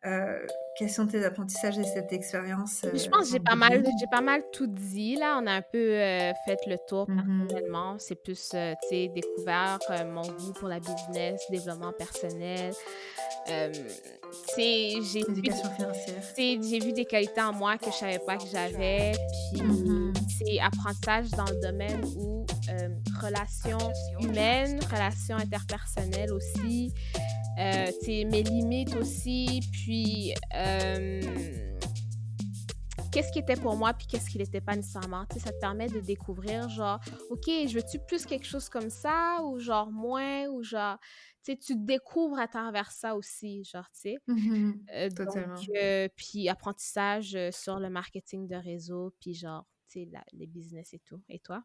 Heu, quels sont tes apprentissages de cette expérience, Je pense que en bout? j'ai pas mal tout dit là. On a un peu, fait le tour Mmh. personnellement. C'est plus, tu sais, découvert, mon goût pour la business, développement personnel. Hem, tu sais, Éducation financière. j'ai vu des qualités en moi que je savais pas que j'avais, puis Mmh. c'est apprentissage dans le domaine où, relations humaines, relations interpersonnelles aussi, tu sais, mes limites aussi, puis, qu'est-ce qui était pour moi puis qu'est-ce qui l'était pas nécessairement. Tu sais, ça te permet de découvrir genre: «OK, je veux-tu plus quelque chose comme ça ou genre moins?» ou genre, tu sais, tu te découvres à travers ça aussi, genre, tu sais? Mmh. Donc Totalement. puis apprentissage, sur le marketing de réseau puis genre, tu sais, la les business et tout. Et toi?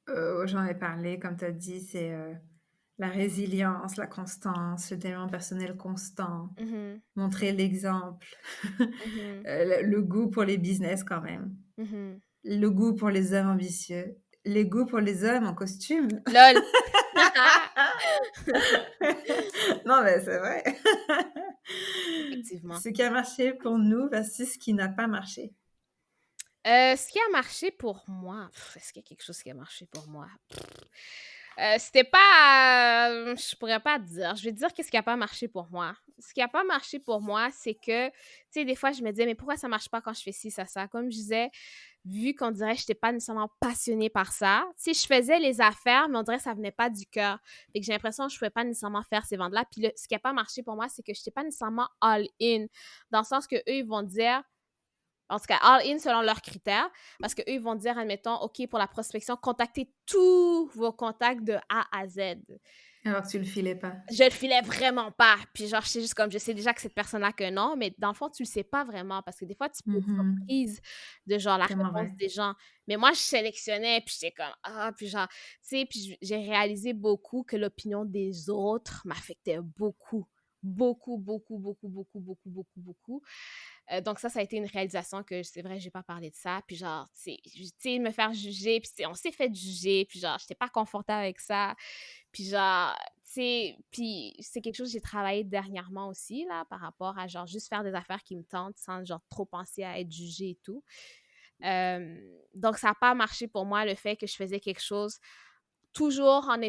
J'en ai parlé, comme tu as dit, c'est, la résilience, la constance, le développement personnel constant, Mmh montrer l'exemple, mh. le goût pour les business quand même, Mmh le goût pour les hommes ambitieux, le goût pour les hommes en costume. LOL! Non, mais c'est vrai. Effectivement. Ce qui a marché pour nous versus ce qui n'a pas marché. Ce qui a marché pour moi, est-ce qu'il y a quelque chose qui a marché pour moi? C'était pas, je pourrais pas dire. Je vais te dire qu'est-ce qui a pas marché pour moi. Ce qui a pas marché pour moi, c'est que, tu sais, des fois, je me disais: «Mais pourquoi ça marche pas quand je fais ci, ça?» Comme je disais, vu qu'on dirait que j'étais pas nécessairement passionnée par ça, tu sais, je faisais les affaires, mais on dirait que ça venait pas du cœur. Fait que j'ai l'impression que je pouvais pas nécessairement faire ces ventes-là. Puis ce qui a pas marché pour moi, c'est que j'étais pas nécessairement all in, dans le sens qu'eux, ils vont dire en tout cas, all in selon leurs critères, parce qu'eux, ils vont dire, admettons, OK, pour la prospection, contactez tous vos contacts de A à Z. Alors que tu le filais pas. Je le filais vraiment pas. Puis genre, je sais juste comme, je sais déjà que cette personne-là que non, mais dans le fond, tu le sais pas vraiment parce que des fois, tu peux être Mmh. surprise de genre la Tellement réponse vrai. des gens. Mais moi, je sélectionnais, puis j'étais comme, ah, puis genre, tu sais, puis j'ai réalisé beaucoup que l'opinion des autres m'affectait beaucoup. Beaucoup, beaucoup, beaucoup, beaucoup, beaucoup, beaucoup, beaucoup. Donc ça a été une réalisation que c'est vrai, j'ai pas parlé de ça. Puis genre, tu sais, me faire juger, puis on s'est fait juger, puis genre, j'étais pas confortable avec ça. Puis genre, tu sais, puis c'est quelque chose que j'ai travaillé dernièrement aussi, là, par rapport à genre juste faire des affaires qui me tentent sans genre trop penser à être jugée et tout. Donc ça a pas marché pour moi le fait que je faisais quelque chose toujours en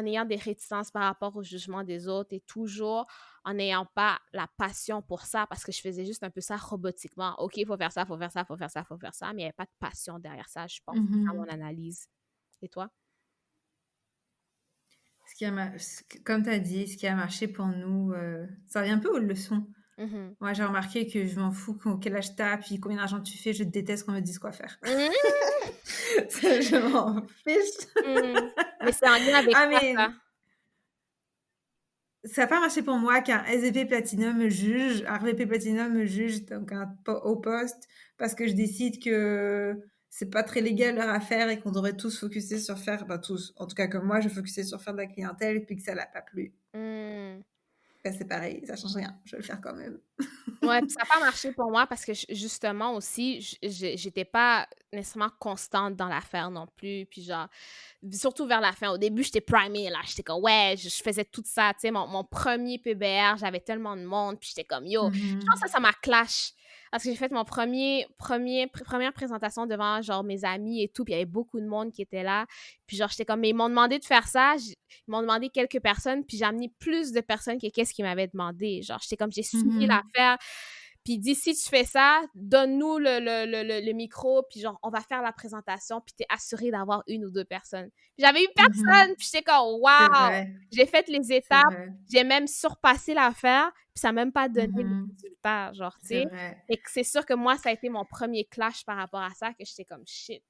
ayant des réticences par rapport au jugement des autres et toujours en n'ayant pas la passion pour ça parce que je faisais juste un peu ça robotiquement. OK, il faut faire ça, il faut faire ça, il faut faire ça, il faut faire ça, mais il y avait pas de passion derrière ça, je pense. C'est ça Mmh. mon analyse. Et toi? Ce qui a ma ce que comme tu as dit, ce qui a marché pour nous, ça revient un peu aux leçons. Mmh Moi, j'ai remarqué que je m'en fous quel âge tu as, puis combien d'argent tu fais, je déteste qu'on me dise quoi faire. mh. Ça, je m'en fiche. Mmh. Mais c'est en lien avec Ah quoi ça? mais ça a pas marché pour moi qu'un SVP Platinum me juge, un RVP Platinum me juge donc un po au poste parce que je décide que c'est pas très légal leur affaire et qu'on devrait tous focuser sur faire bah, tous, en tout cas comme moi, je focusais sur faire de la clientèle et puis que ça l'a pas plu. Mmh. Bah, c'est pareil, ça change rien, je vais le faire quand même. Ouais, puis ça a pas marché pour moi parce que justement aussi, j'étais pas nécessairement constante dans l'affaire non plus, puis genre surtout vers la fin. Au début, j'étais primée là, j'étais comme: «Ouais, je faisais tout ça», tu sais, mon 1er PBR, j'avais tellement de monde, puis j'étais comme: «Yo», je pense Mmh. que ça m'a clash parce que j'ai fait mon première présentation devant genre mes amis et tout, puis il y avait beaucoup de monde qui était là, puis genre j'étais comme: «Mais ils m'ont demandé de faire ça», ils m'ont demandé quelques personnes, puis j'ai amené plus de personnes que qu'est-ce qu'ils m'avaient demandé. Genre, j'étais comme: «J'ai suivi Mmh. l'affaire, puis il dit: «Si tu fais ça, donne-nous le micro, puis genre, on va faire la présentation, puis tu es assuré d'avoir 1 ou 2 personnes». Puis j'avais eu Mmh. personne, puis j'étais comme: C'est «Waouh!» vrai, J'ai fait les c'est étapes, vrai. j'ai même surpassé l'affaire, puis ça a même pas donné le Mmh. résultat, genre, tu C'est sais? vrai. Fait que c'est sûr que moi, ça a été mon premier clash par rapport à ça, que j'étais comme: «Shit»,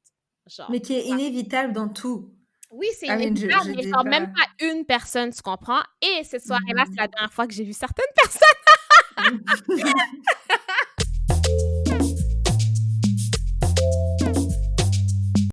genre, Mais qui est inévitable dans tout. oui, c'est Ah mais inévitable, je mais dis genre même pas. pas 1 personne, tu comprends? Et cette soirée-là, c'est la Mmh. dernière fois que j'ai vu certaines personnes.